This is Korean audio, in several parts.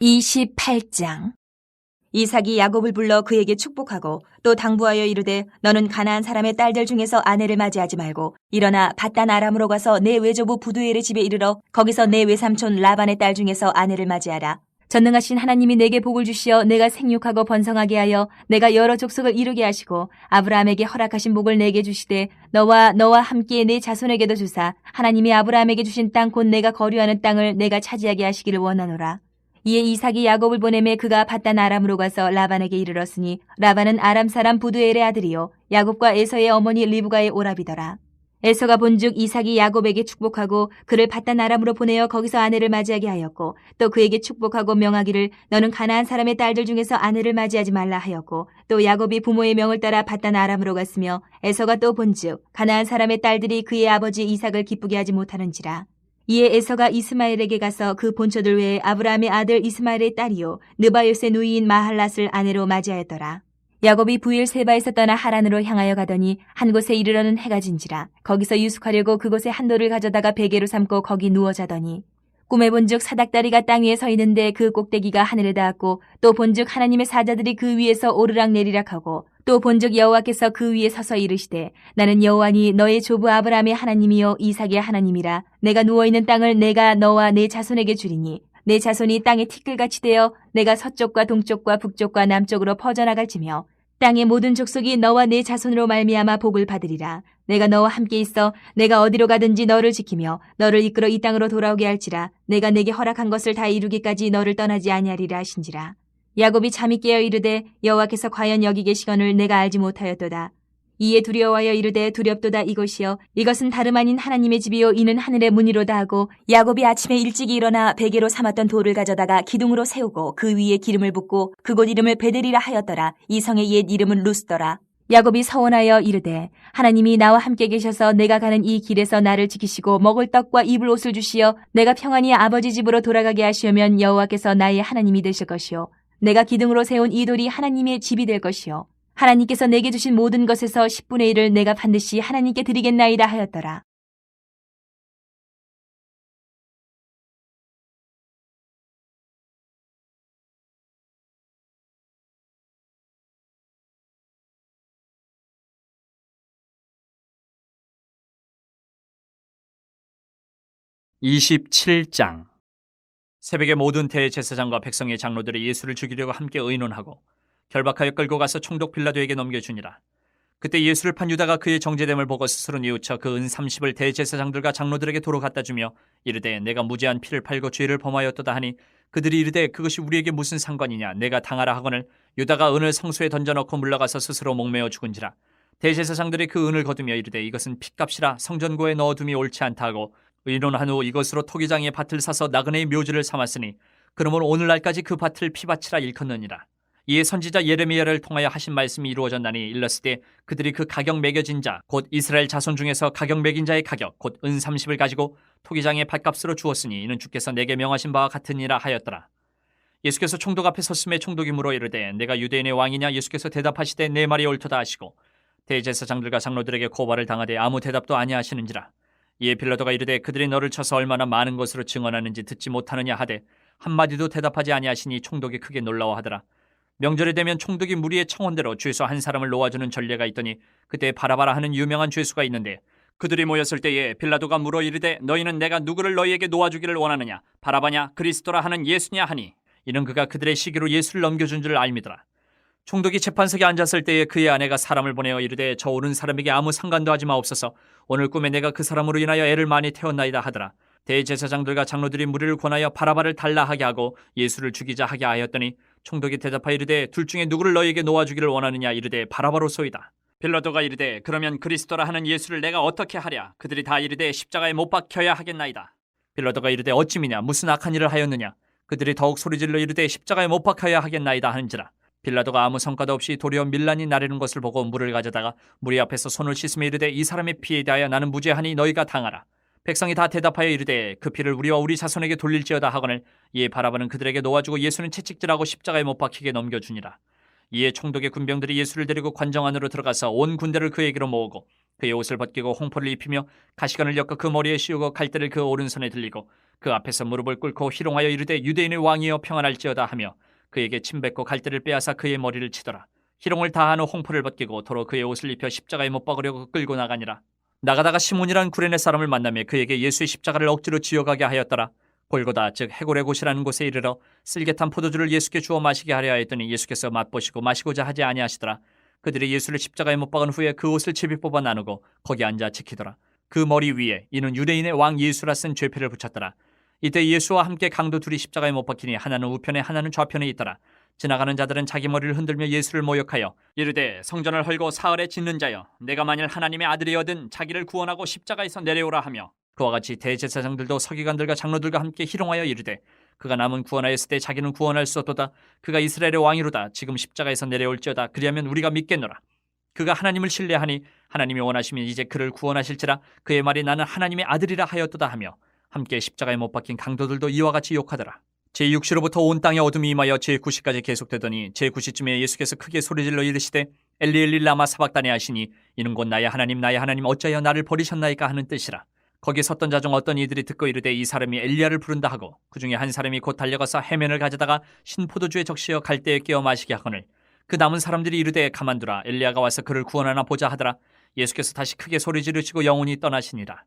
28장. 이삭이 야곱을 불러 그에게 축복하고 또 당부하여 이르되 너는 가나안 사람의 딸들 중에서 아내를 맞이하지 말고 일어나 밧단 아람으로 가서 내 외조부 부두엘의 집에 이르러 거기서 내 외삼촌 라반의 딸 중에서 아내를 맞이하라. 전능하신 하나님이 내게 복을 주시어 내가 생육하고 번성하게 하여 내가 여러 족속을 이루게 하시고 아브라함에게 허락하신 복을 내게 주시되 너와 함께 내 자손에게도 주사 하나님이 아브라함에게 주신 땅 곧 내가 거류하는 땅을 내가 차지하게 하시기를 원하노라. 이에 이삭이 야곱을 보내매 그가 밧단 아람으로 가서 라반에게 이르렀으니 라반은 아람 사람 부두엘의 아들이요 야곱과 에서의 어머니 리브가의 오라비더라. 에서가 본즉 이삭이 야곱에게 축복하고 그를 밧단 아람으로 보내어 거기서 아내를 맞이하게 하였고 또 그에게 축복하고 명하기를 너는 가나안 사람의 딸들 중에서 아내를 맞이하지 말라 하였고 또 야곱이 부모의 명을 따라 밧단 아람으로 갔으며 에서가 또 본즉 가나안 사람의 딸들이 그의 아버지 이삭을 기쁘게 하지 못하는지라. 이에 에서가 이스마엘에게 가서 그 본처들 외에 아브라함의 아들 이스마엘의 딸이요 느바요스의 누이인 마할랏을 아내로 맞이하였더라. 야곱이 부일 세바에서 떠나 하란으로 향하여 가더니 한 곳에 이르러는 해가 진지라. 거기서 유숙하려고 그곳에 한 돌을 가져다가 베개로 삼고 거기 누워 자더니 꿈에 본즉 사닥다리가 땅 위에 서 있는데 그 꼭대기가 하늘에 닿았고 또 본즉 하나님의 사자들이 그 위에서 오르락 내리락 하고 또 본즉 여호와께서 그 위에 서서 이르시되 나는 여호와니 너의 조부 아브라함의 하나님이요 이삭의 하나님이라. 내가 누워있는 땅을 내가 너와 내 자손에게 주리니 내 자손이 땅의 티끌같이 되어 내가 서쪽과 동쪽과 북쪽과 남쪽으로 퍼져나갈지며 땅의 모든 족속이 너와 내 자손으로 말미암아 복을 받으리라. 내가 너와 함께 있어 내가 어디로 가든지 너를 지키며 너를 이끌어 이 땅으로 돌아오게 할지라. 내가 내게 허락한 것을 다 이루기까지 너를 떠나지 아니하리라 하신지라. 야곱이 잠이 깨어 이르되 여호와께서 과연 여기 계시거늘 내가 알지 못하였도다. 이에 두려워하여 이르되 두렵도다 이것이여 이것은 다름 아닌 하나님의 집이요 이는 하늘의 문이로다 하고 야곱이 아침에 일찍이 일어나 베개로 삼았던 돌을 가져다가 기둥으로 세우고 그 위에 기름을 붓고 그곳 이름을 베델이라 하였더라. 이 성의 옛 이름은 루스더라. 야곱이 서원하여 이르되 하나님이 나와 함께 계셔서 내가 가는 이 길에서 나를 지키시고 먹을 떡과 입을 옷을 주시어 내가 평안히 아버지 집으로 돌아가게 하시오면 여호와께서 나의 하나님이 되실 것이요 내가 기둥으로 세운 이 돌이 하나님의 집이 될 것이요 하나님께서 내게 주신 모든 것에서 10분의 1을 내가 반드시 하나님께 드리겠나이다 하였더라. (27장) 새벽에 모든 대제사장과 백성의 장로들이 예수를 죽이려고 함께 의논하고 결박하여 끌고 가서 총독 빌라도에게 넘겨주니라. 그때 예수를 판 유다가 그의 정죄됨을 보고 스스로 뉘우쳐 그 은 30을 대제사장들과 장로들에게 도로 갖다 주며 이르되 내가 무죄한 피를 팔고 죄를 범하였도다 하니 그들이 이르되 그것이 우리에게 무슨 상관이냐. 내가 당하라 하거늘 유다가 은을 성소에 던져넣고 물러가서 스스로 목매어 죽은지라. 대제사장들이 그 은을 거두며 이르되 이것은 핏값이라 성전고에 넣어둠이 옳지 않다 하고 의논한 후 이것으로 토기장의 밭을 사서 나그네의 묘지를 삼았으니 그러므로 오늘날까지 그 밭을 피밭이라 일컫느니라. 이에 선지자 예레미야를 통하여 하신 말씀이 이루어졌나니 일렀으되 그들이 그 가격 매겨진 자 곧 이스라엘 자손 중에서 가격 매긴 자의 가격 곧 은 30을 가지고 토기장의 밭값으로 주었으니 이는 주께서 내게 명하신 바와 같으니라 하였더라. 예수께서 총독 앞에 섰음에 총독이 물어 이르되 내가 유대인의 왕이냐. 예수께서 대답하시되 내 말이 옳도다 하시고 대제사장들과 장로들에게 고발을 당하되 아무 대답도 아니하시는지라. 이에 빌라도가 이르되 그들이 너를 쳐서 얼마나 많은 것으로 증언하는지 듣지 못하느냐 하되 한마디도 대답하지 아니하시니 총독이 크게 놀라워하더라. 명절이 되면 총독이 무리의 청원대로 죄수 한 사람을 놓아주는 전례가 있더니 그때 바라바라 하는 유명한 죄수가 있는데 그들이 모였을 때에 빌라도가 물어 이르되 너희는 내가 누구를 너희에게 놓아주기를 원하느냐. 바라바냐 그리스도라 하는 예수냐 하니 이는 그가 그들의 시기로 예수를 넘겨준 줄 알미더라. 총독이 재판석에 앉았을 때에 그의 아내가 사람을 보내어 이르되 저 오른 사람에게 아무 상관도 하지 마옵소서. 오늘 꿈에 내가 그 사람으로 인하여 애를 많이 태웠나이다 하더라. 대제사장들과 장로들이 무리를 권하여 바라바를 달라 하게 하고 예수를 죽이자 하게 하였더니 총독이 대답하여 이르되 둘 중에 누구를 너희에게 놓아주기를 원하느냐. 이르되 바라바로소이다. 빌라도가 이르되 그러면 그리스도라 하는 예수를 내가 어떻게 하랴. 그들이 다 이르되 십자가에 못 박혀야 하겠나이다. 빌라도가 이르되 어찌미냐. 무슨 악한 일을 하였느냐. 그들이 더욱 소리질러 이르되 십자가에 못 박혀야 하겠나이다 하는지라. 빌라도가 아무 성과도 없이 도리어 밀란이 나르는 것을 보고 물을 가져다가 무리 앞에서 손을 씻으며 이르되 이 사람의 피에 대하여 나는 무죄하니 너희가 당하라. 백성이 다 대답하여 이르되 그 피를 우리와 우리 자손에게 돌릴지어다 하거늘 이에 바라바는 그들에게 놓아주고 예수는 채찍질하고 십자가에 못 박히게 넘겨주니라. 이에 총독의 군병들이 예수를 데리고 관정 안으로 들어가서 온 군대를 그에게로 모으고 그의 옷을 벗기고 홍포를 입히며 가시관을 엮어 그 머리에 씌우고 갈대를 그 오른손에 들리고 그 앞에서 무릎을 꿇고 희롱하여 이르되 유대인의 왕이여 평안할지어다 하며 그에게 침뱉고 갈대를 빼앗아 그의 머리를 치더라. 희롱을 다한 후 홍포를 벗기고 도로 그의 옷을 입혀 십자가에 못 박으려고 끌고 나가니라. 나가다가 시몬이라는 구레네 사람을 만나며 그에게 예수의 십자가를 억지로 지어가게 하였더라. 골고다 즉 해골의 곳이라는 곳에 이르러 쓸개탄 포도주를 예수께 주어 마시게 하려 하였더니 예수께서 맛보시고 마시고자 하지 아니하시더라. 그들이 예수를 십자가에 못 박은 후에 그 옷을 제비 뽑아 나누고 거기 앉아 지키더라. 그 머리 위에 이는 유대인의 왕 예수라 쓴 죄패를 붙였더라. 이때 예수와 함께 강도 둘이 십자가에 못 박히니 하나는 우편에 하나는 좌편에 있더라. 지나가는 자들은 자기 머리를 흔들며 예수를 모욕하여 이르되 성전을 헐고 사흘에 짓는 자여 내가 만일 하나님의 아들이어든 자기를 구원하고 십자가에서 내려오라 하며 그와 같이 대제사장들도 서기관들과 장로들과 함께 희롱하여 이르되 그가 남은 구원하였을 때 자기는 구원할 수 없도다. 그가 이스라엘의 왕이로다. 지금 십자가에서 내려올지어다. 그리하면 우리가 믿겠노라. 그가 하나님을 신뢰하니 하나님이 원하시면 이제 그를 구원하실지라. 그의 말이 나는 하나님의 아들이라 하였도다 하며 함께 십자가에 못 박힌 강도들도 이와 같이 욕하더라. 제6시로부터 온 땅에 어둠이 임하여 제9시까지 계속되더니 제9시쯤에 예수께서 크게 소리질러 이르시되 엘리 엘리 라마 사박다니 하시니 이는 곧 나의 하나님 어찌하여 나를 버리셨나이까 하는 뜻이라. 거기 섰던 자 중 어떤 이들이 듣고 이르되 이 사람이 엘리야를 부른다 하고 그 중에 한 사람이 곧 달려가서 해면을 가져다가 신포도주에 적시어 갈대에 끼어 마시게 하거늘 그 남은 사람들이 이르되 가만두라 엘리야가 와서 그를 구원하나 보자 하더라. 예수께서 다시 크게 소리 지르시고 영혼이 떠나시니라.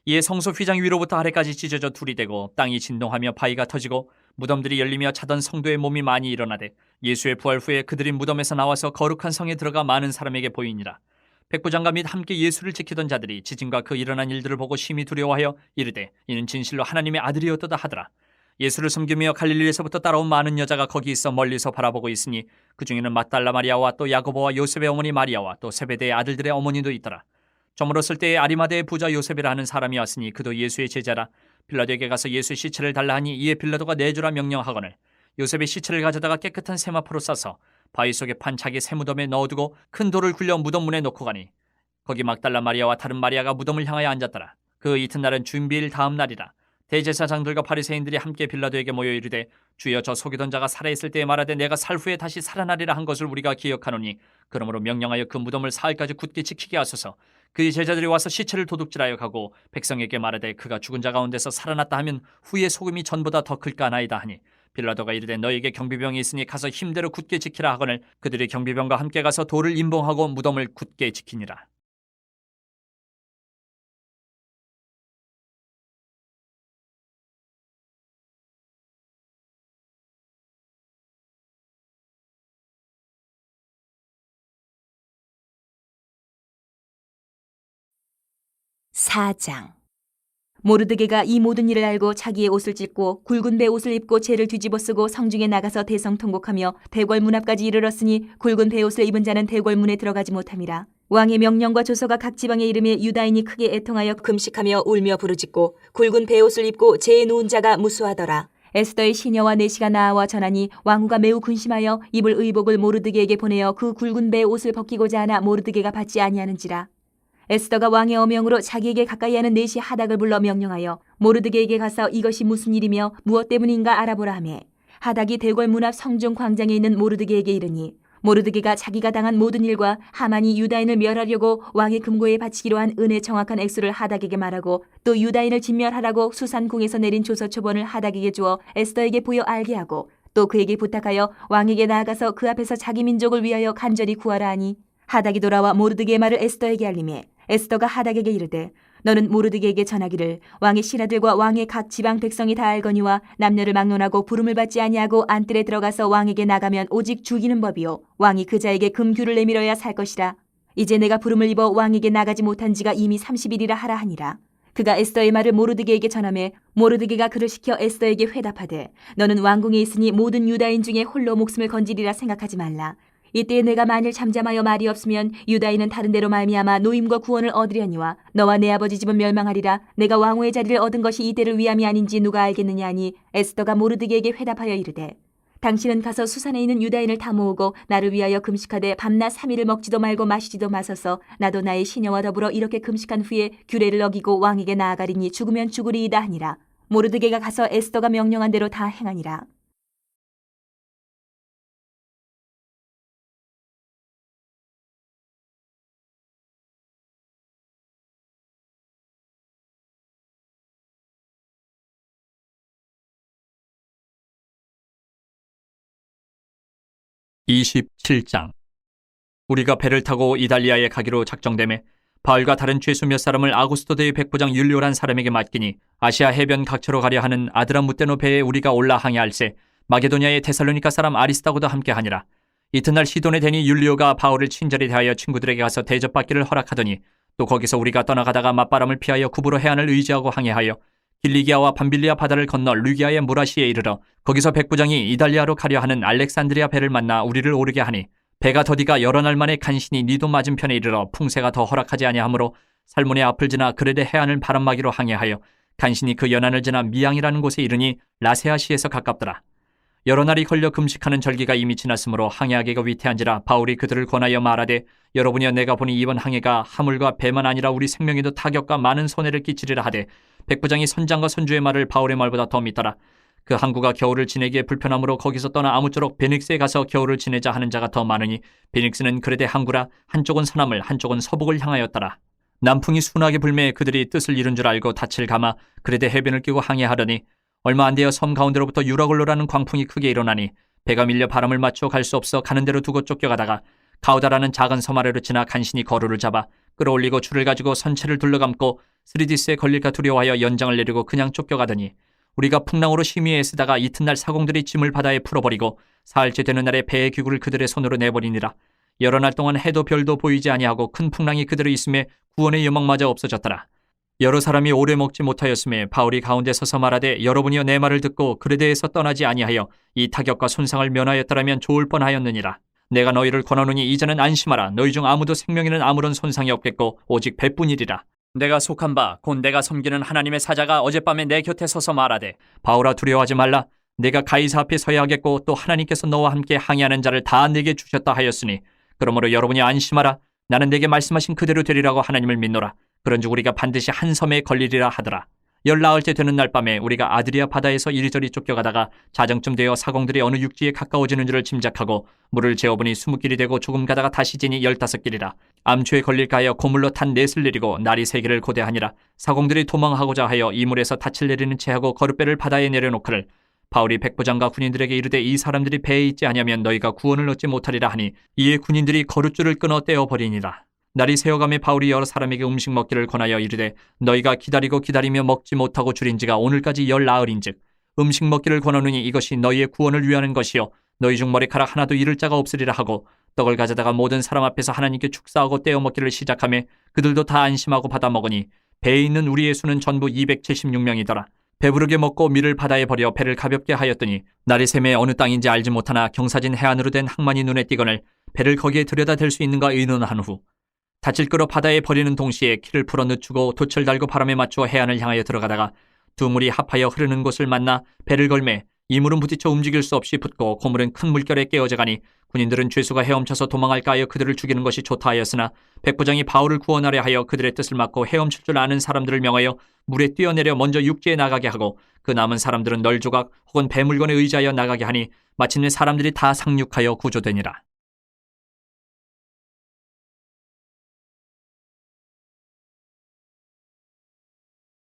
이에 성소 휘장 위로부터 아래까지 찢어져 둘이 되고 땅이 진동하며 바위가 터지고 무덤들이 열리며 자던 성도의 몸이 많이 일어나되 예수의 부활 후에 그들이 무덤에서 나와서 거룩한 성에 들어가 많은 사람에게 보이니라. 백부장과 및 함께 예수를 지키던 자들이 지진과 그 일어난 일들을 보고 심히 두려워하여 이르되 이는 진실로 하나님의 아들이었도다 하더라. 예수를 섬기며 갈릴리에서부터 따라온 많은 여자가 거기 있어 멀리서 바라보고 있으니 그 중에는 막달라 마리아와 또 야고보와 요셉의 어머니 마리아와 또 세베대의 아들들의 어머니도 있더라. 저물었을 때에 아리마대의 부자 요셉이라 하는 사람이 왔으니 그도 예수의 제자라. 빌라도에게 가서 예수의 시체를 달라 하니 이에 빌라도가 내주라 명령하거늘 요셉의 시체를 가져다가 깨끗한 세마포로 싸서 바위 속에 판 자기 세무덤에 넣어두고 큰 돌을 굴려 무덤 문에 놓고 가니 거기 막달라 마리아와 다른 마리아가 무덤을 향하여 앉았더라. 그 이튿날은 준비일 다음 날이라. 대제사장들과 바리새인들이 함께 빌라도에게 모여 이르되 주여 저 속이던 자가 살아있을 때에 말하되 내가 살 후에 다시 살아나리라 한 것을 우리가 기억하노니 그러므로 명령하여 그 무덤을 사흘까지 굳게 지키게 하소서. 그의 제자들이 와서 시체를 도둑질하여 가고 백성에게 말하되 그가 죽은 자 가운데서 살아났다 하면 후의 소금이 전보다 더 클까 하나이다 하니 빌라도가 이르되 너에게 경비병이 있으니 가서 힘대로 굳게 지키라 하거늘 그들이 경비병과 함께 가서 돌을 임봉하고 무덤을 굳게 지키니라. 사장. 모르드게가 이 모든 일을 알고 자기의 옷을 찢고 굵은 배 옷을 입고 죄를 뒤집어 쓰고 성중에 나가서 대성통곡하며 대궐 문 앞까지 이르렀으니 굵은 배 옷을 입은 자는 대궐 문에 들어가지 못함이라. 왕의 명령과 조서가 각 지방에 이름에 유다인이 크게 애통하여 금식하며 울며 부르짖고 굵은 배 옷을 입고 죄에 누운 자가 무수하더라. 에스더의 시녀와 내시가 나아와 전하니 왕후가 매우 근심하여 입을 의복을 모르드게에게 보내어 그 굵은 배 옷을 벗기고자 하나 모르드게가 받지 아니하는지라. 에스더가 왕의 어명으로 자기에게 가까이 하는 내시 하닥을 불러 명령하여 모르드게에게 가서 이것이 무슨 일이며 무엇 때문인가 알아보라 하매 하닥이 대궐 문 앞 성중 광장에 있는 모르드게에게 이르니 모르드게가 자기가 당한 모든 일과 하만이 유다인을 멸하려고 왕의 금고에 바치기로 한 은의 정확한 액수를 하닥에게 말하고 또 유다인을 진멸하라고 수산궁에서 내린 조서 초본을 하닥에게 주어 에스더에게 보여 알게 하고 또 그에게 부탁하여 왕에게 나아가서 그 앞에서 자기 민족을 위하여 간절히 구하라 하니 하닥이 돌아와 모르드게의 말을 에스더에게 알리매 에스더가 하닥에게 이르되 너는 모르드게에게 전하기를 왕의 신하들과 왕의 각 지방 백성이 다 알거니와 남녀를 막론하고 부름을 받지 아니하고 안뜰에 들어가서 왕에게 나가면 오직 죽이는 법이요 왕이 그 자에게 금규를 내밀어야 살 것이라. 이제 내가 부름을 입어 왕에게 나가지 못한 지가 이미 30일이라 하라 하니라. 그가 에스더의 말을 모르드게에게 전하매 모르드게가 그를 시켜 에스더에게 회답하되 너는 왕궁에 있으니 모든 유다인 중에 홀로 목숨을 건지리라 생각하지 말라. 이때 내가 만일 잠잠하여 말이 없으면 유다인은 다른 데로 말미암아 노임과 구원을 얻으려니와 너와 내 아버지 집은 멸망하리라. 내가 왕후의 자리를 얻은 것이 이때를 위함이 아닌지 누가 알겠느냐 하니 에스더가 모르드게에게 회답하여 이르되 당신은 가서 수산에 있는 유다인을 다 모으고 나를 위하여 금식하되 밤낮 3일을 먹지도 말고 마시지도 마소서. 나도 나의 시녀와 더불어 이렇게 금식한 후에 규례를 어기고 왕에게 나아가리니 죽으면 죽으리이다 하니라. 모르드게가 가서 에스더가 명령한 대로 다 행하니라. 27장. 우리가 배를 타고 이달리아에 가기로 작정되매 바울과 다른 죄수 몇 사람을 아구스토 대의 백부장 율리오란 사람에게 맡기니 아시아 해변 각처로 가려 하는 아드람무테노 배에 우리가 올라 항해할세 마게도냐의 데살로니가 사람 아리스다고도 함께하니라. 이튿날 시돈에 대니 율리오가 바울을 친절히 대하여 친구들에게 가서 대접받기를 허락하더니 또 거기서 우리가 떠나가다가 맞바람을 피하여 구부로 해안을 의지하고 항해하여 길리기아와 밤빌리아 바다를 건너 르기아의 무라시에 이르러 거기서 백부장이 이달리아로 가려 하는 알렉산드리아 배를 만나 우리를 오르게 하니 배가 더디가 여러 날 만에 간신히 니도 맞은편에 이르러 풍세가 더 허락하지 아니하므로 살몬의 앞을 지나 그레데 해안을 바람막이로 항해하여 간신히 그 연안을 지나 미양이라는 곳에 이르니 라세아시에서 가깝더라. 여러 날이 걸려 금식하는 절기가 이미 지났으므로 항해하기가 위태한지라 바울이 그들을 권하여 말하되 여러분이여 내가 보니 이번 항해가 하물과 배만 아니라 우리 생명에도 타격과 많은 손해를 끼치리라 하되 백부장이 선장과 선주의 말을 바울의 말보다 더 믿더라. 그 항구가 겨울을 지내기에 불편하므로 거기서 떠나 아무쪼록 베닉스에 가서 겨울을 지내자 하는 자가 더 많으니 베닉스는 그레데 항구라 한쪽은 서남을 한쪽은 서북을 향하였더라. 남풍이 순하게 불매 그들이 뜻을 이룬 줄 알고 닻을 감아 그레데 해변을 끼고 항해하려니 얼마 안 되어 섬 가운데로부터 유라글로라는 광풍이 크게 일어나니 배가 밀려 바람을 맞추어 갈 수 없어 가는 대로 두고 쫓겨가다가 가우다라는 작은 섬 아래로 지나 간신히 거루를 잡아 끌어올리고 줄을 가지고 선체를 둘러감고 스리디스에 걸릴까 두려워하여 연장을 내리고 그냥 쫓겨가더니 우리가 풍랑으로 심히 애쓰다가 이튿날 사공들이 짐을 바다에 풀어버리고 사흘째 되는 날에 배의 기구를 그들의 손으로 내버리니라. 여러 날 동안 해도 별도 보이지 아니하고 큰 풍랑이 그대로 있음에 구원의 여망마저 없어졌더라. 여러 사람이 오래 먹지 못하였음에 바울이 가운데 서서 말하되 여러분이여 내 말을 듣고 그레데에서 떠나지 아니하여 이 타격과 손상을 면하였더라면 좋을 뻔하였느니라. 내가 너희를 권하노니 이제는 안심하라. 너희 중 아무도 생명에는 아무런 손상이 없겠고 오직 배뿐이리라. 내가 속한 바 곧 내가 섬기는 하나님의 사자가 어젯밤에 내 곁에 서서 말하되 바울아 두려워하지 말라. 내가 가이사 앞에 서야 하겠고 또 하나님께서 너와 함께 항해하는 자를 다 내게 주셨다 하였으니 그러므로 여러분이 안심하라. 나는 내게 말씀하신 그대로 되리라고 하나님을 믿노라. 그런즉 우리가 반드시 한 섬에 걸리리라 하더라. 14일째 되는 날 밤에 우리가 아드리아 바다에서 이리저리 쫓겨가다가 자정쯤 되어 사공들이 어느 육지에 가까워지는 줄을 짐작하고 물을 재어보니 20길이 되고 조금 가다가 다시 지니 15길이라. 암초에 걸릴까 하여 고물로 탄 넷을 내리고 날이 3개를 고대하니라. 사공들이 도망하고자 하여 이물에서 닻을 내리는 채하고 거룻배를 바다에 내려놓거를 바울이 백부장과 군인들에게 이르되 이 사람들이 배에 있지 아니하면 너희가 구원을 얻지 못하리라 하니 이에 군인들이 거룻줄을 끊어 떼어버리니라. 날이 새어가며 바울이 여러 사람에게 음식 먹기를 권하여 이르되 너희가 기다리고 기다리며 먹지 못하고 줄인 지가 오늘까지 10나흘인즉 음식 먹기를 권하노니 이것이 너희의 구원을 위하는 것이요 너희 중 머리카락 하나도 잃을 자가 없으리라 하고 떡을 가져다가 모든 사람 앞에서 하나님께 축사하고 떼어 먹기를 시작하며 그들도 다 안심하고 받아 먹으니 배에 있는 우리의 수는 전부 276명이더라. 배부르게 먹고 밀을 바다에 버려 배를 가볍게 하였더니 날이 새매 어느 땅인지 알지 못하나 경사진 해안으로 된 항만이 눈에 띄거늘 배를 거기에 들여다 댈 수 있는가 의논한 후 닻을 끌어 바다에 버리는 동시에 키를 풀어 늦추고 돛을 달고 바람에 맞추어 해안을 향하여 들어가다가 두 물이 합하여 흐르는 곳을 만나 배를 걸매 이물은 부딪혀 움직일 수 없이 붙고 고물은 큰 물결에 깨어져 가니 군인들은 죄수가 헤엄쳐서 도망할까 하여 그들을 죽이는 것이 좋다 하였으나 백부장이 바울을 구원하려 하여 그들의 뜻을 막고 헤엄칠 줄 아는 사람들을 명하여 물에 뛰어내려 먼저 육지에 나가게 하고 그 남은 사람들은 널조각 혹은 배물건에 의지하여 나가게 하니 마침내 사람들이 다 상륙하여 구조되니라.